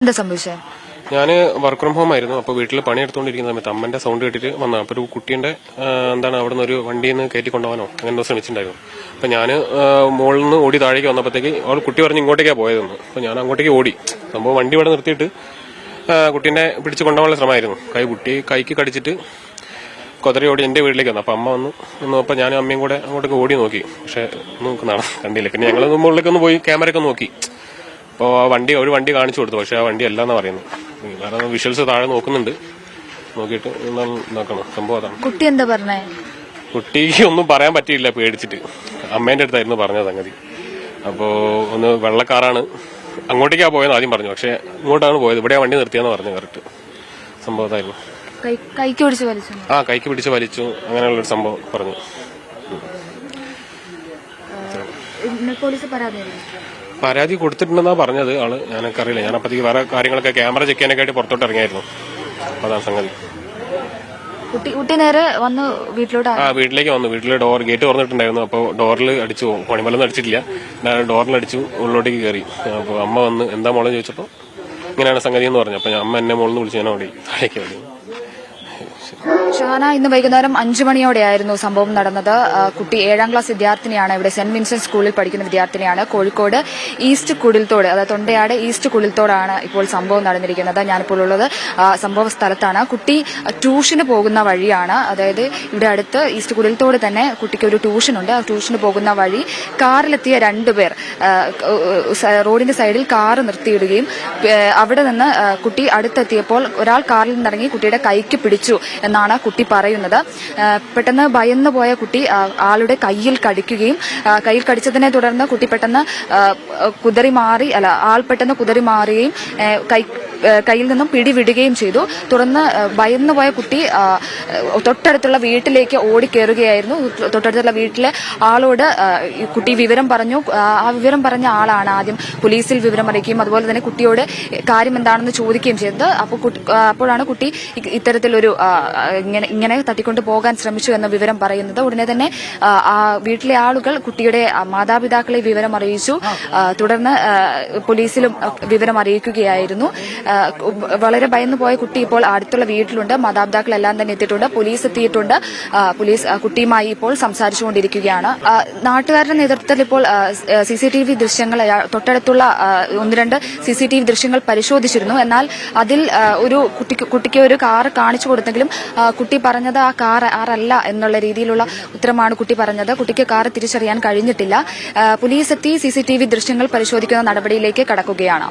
എന്താ സംഭവിച്ചത്? ഞാൻ വർക്ക് ഫ്രം ഹോം ആയിരുന്നു. അപ്പോൾ വീട്ടിൽ പണിയെടുത്തുകൊണ്ടിരിക്കുന്ന സമയത്ത് അമ്മന്റെ സൗണ്ട് കേട്ടിട്ട് വന്നു. അപ്പോൾ ഒരു കുട്ടീന്റെ അവിടെ നിന്ന് ഒരു വണ്ടിയിൽ നിന്ന് കയറ്റി കൊണ്ടുപോകാനോ അങ്ങനെ ശ്രമിച്ചിട്ടുണ്ടായിരുന്നു. അപ്പോൾ ഞാൻ മുകളിൽ നിന്ന് ഓടി താഴേക്ക് വന്നപ്പോഴത്തേക്ക് അവൾ കുട്ടി പറഞ്ഞ് ഇങ്ങോട്ടേക്കാണ് പോയതെന്ന്. അപ്പോൾ ഞാൻ അങ്ങോട്ടേക്ക് ഓടി. സംഭവം വണ്ടി ഇവിടെ നിർത്തിയിട്ട് കുട്ടീനെ പിടിച്ച് കൊണ്ടുപോകാനുള്ള ശ്രമമായിരുന്നു. കൈക്ക് കടിച്ചിട്ട് കൊതറി ഓടി എന്റെ വീട്ടിലേക്ക് വന്നു. അപ്പൊ അമ്മ വന്നപ്പോൾ ഞാനും അമ്മയും കൂടെ അങ്ങോട്ടേക്ക് ഓടി നോക്കി. പക്ഷെ ഒന്നും കണ്ടില്ല. പിന്നെ ഞങ്ങൾ മുകളിലേക്കൊന്ന് പോയി ക്യാമറയൊക്കെ നോക്കി. അപ്പോൾ ഒരു വണ്ടി കാണിച്ചു കൊടുത്തു. പക്ഷെ ആ വണ്ടി അല്ലാന്നാ പറയുന്നത്. വേറെ വിഷ്വൽസ് താഴെ നോക്കുന്നുണ്ട്. നോക്കിയിട്ട് നോക്കണം. സംഭവം അതാണ്. കുട്ടി എന്താ പറഞ്ഞേ? കുട്ടിക്ക് ഒന്നും പറയാൻ പറ്റിയില്ല, പേടിച്ചിട്ട്. അമ്മേന്റെ അടുത്തായിരുന്നു പറഞ്ഞ സംഗതി. അപ്പോ ഒന്ന് വെള്ളക്കാറാണ്, അങ്ങോട്ടേക്കാ പോയെന്ന് ആദ്യം പറഞ്ഞു. പക്ഷെ ഇങ്ങോട്ടാണ് പോയത്, ഇവിടെയാ വണ്ടി നിർത്തിയാന്ന് പറഞ്ഞു. കറക്റ്റ് സംഭവത്തായിരുന്നു. കൈക്ക് പിടിച്ച് വലിച്ചു. കൈക്ക് പിടിച്ച് വലിച്ചു, അങ്ങനെയുള്ളൊരു സംഭവം പറഞ്ഞു. പരാതി കൊടുത്തിട്ടുണ്ടെന്നാ പറഞ്ഞത് ആള്. ഞാനൊക്കെ അറിയില്ല. ഞാൻ അപ്പത്തേക്ക് വേറെ കാര്യങ്ങളൊക്കെ ക്യാമറ ചെക്ക് ചെയ്യാനൊക്കെ ആയിട്ട് പുറത്തോട്ട് ഇറങ്ങിയായിരുന്നു. അപ്പൊ അതാണ് സംഗതി. കുട്ടി നേരെ വന്ന് വീട്ടിലേക്ക് വന്നു. വീട്ടിലെ ഗേറ്റ് തുറന്നിട്ടുണ്ടായിരുന്നു. അപ്പോൾ ഡോറിൽ അടിച്ചു. പണിമലൊന്നും അടിച്ചിട്ടില്ല, ഡോറിൽ അടിച്ചു, ഉള്ളിലോട്ടേക്ക് കയറി. അപ്പൊ അമ്മ വന്ന് എന്താ മോളെ ചോദിച്ചപ്പോ ഇങ്ങനെയാണ് സംഗതി എന്ന് പറഞ്ഞു. അപ്പൊ അമ്മ എന്നെ മോളിൽ വിളിച്ച് ഞാൻ ഓടി താഴേക്ക് വന്നു. ഷാന, ഇന്ന് വൈകുന്നേരം 5 മണിയോടെയായിരുന്നു സംഭവം നടന്നത്. കുട്ടി 7ാം ക്ലാസ് വിദ്യാർത്ഥിനിയാണ്. ഇവിടെ സെന്റ് വിൻസെന്റ് സ്കൂളിൽ പഠിക്കുന്ന വിദ്യാർത്ഥിനിയാണ്. കോഴിക്കോട് ഈസ്റ്റ് കുടിൽത്തോട്, അതായത് തൊണ്ടയാട് ഈസ്റ്റ് കുടിൽത്തോടാണ് ഇപ്പോൾ സംഭവം നടന്നിരിക്കുന്നത്. ഞാനിപ്പോൾ ഉള്ളത് സംഭവ സ്ഥലത്താണ്. കുട്ടി ട്യൂഷന് പോകുന്ന വഴിയാണ്. അതായത് ഇവിടെ അടുത്ത് ഈസ്റ്റ് കുടിൽത്തോട് തന്നെ കുട്ടിക്ക് ഒരു ട്യൂഷനുണ്ട്. ആ ട്യൂഷന് പോകുന്ന വഴി കാറിലെത്തിയ 2 പേർ റോഡിന്റെ സൈഡിൽ കാറ് നിർത്തിയിടുകയും അവിടെ നിന്ന് കുട്ടി അടുത്തെത്തിയപ്പോൾ ഒരാൾ കാറിൽ നിന്നിറങ്ങി കുട്ടിയുടെ കൈക്ക് പിടിച്ചു എന്നാണ് കുട്ടി പറയുന്നത്. പെട്ടെന്ന് ഭയന്നു പോയ കുട്ടി ആളുടെ കയ്യിൽ കടിച്ചതിനെ തുടർന്ന് കുട്ടി പെട്ടെന്ന് ആൾ പെട്ടെന്ന് കുതറി മാറുകയും കയ്യിൽ നിന്നും പിടിവിടുകയും ചെയ്തു. തുടർന്ന് ഭയന്നുപോയ കുട്ടി തൊട്ടടുത്തുള്ള വീട്ടിലേക്ക് ഓടിക്കേറുകയായിരുന്നു. തൊട്ടടുത്തുള്ള വീട്ടിലെ ആളോട് കുട്ടി വിവരം പറഞ്ഞു. ആ വിവരം പറഞ്ഞ ആളാണ് ആദ്യം പോലീസിൽ വിവരം അറിയിക്കുകയും അതുപോലെ തന്നെ കുട്ടിയോട് കാര്യം എന്താണെന്ന് ചോദിക്കുകയും ചെയ്തത്. അപ്പോഴാണ് കുട്ടി ഇത്തരത്തിലൊരു ഇങ്ങനെ തട്ടിക്കൊണ്ട് പോകാൻ ശ്രമിച്ചു എന്ന വിവരം പറയുന്നത്. ഉടനെ തന്നെ വീട്ടിലെ ആളുകൾ കുട്ടിയുടെ മാതാപിതാക്കളെ വിവരം അറിയിച്ചു. തുടർന്ന് പോലീസിലും വിവരം അറിയിക്കുകയായിരുന്നു. വളരെ ഭയന്നു പോയ കുട്ടി ഇപ്പോൾ അടുത്തുള്ള വീട്ടിലുണ്ട്. മാതാപിതാക്കളെല്ലാം തന്നെ എത്തിയിട്ടുണ്ട്. പോലീസ് എത്തിയിട്ടുണ്ട്. പോലീസ് കുട്ടിയുമായി ഇപ്പോൾ സംസാരിച്ചുകൊണ്ടിരിക്കുകയാണ്. നാട്ടുകാരുടെ നേതൃത്വത്തിൽ ഇപ്പോൾ CCTV ദൃശ്യങ്ങൾ, തൊട്ടടുത്തുള്ള 1-2 CCTV ദൃശ്യങ്ങൾ പരിശോധിച്ചിരുന്നു. എന്നാൽ അതിൽ ഒരു കുട്ടിക്ക് ഒരു കാർ കാണിച്ചു കൊടുത്തെങ്കിലും കുട്ടി പറഞ്ഞത് ആ കാർ ആറല്ല എന്നുള്ള രീതിയിലുള്ള ഉത്തരമാണ് കുട്ടി പറഞ്ഞത്. കുട്ടിക്ക് കാർ തിരിച്ചറിയാൻ കഴിഞ്ഞിട്ടില്ല. പോലീസ് എത്തി CCTV ദൃശ്യങ്ങൾ പരിശോധിക്കുന്ന നടപടിയിലേക്ക് കടക്കുകയാണ്.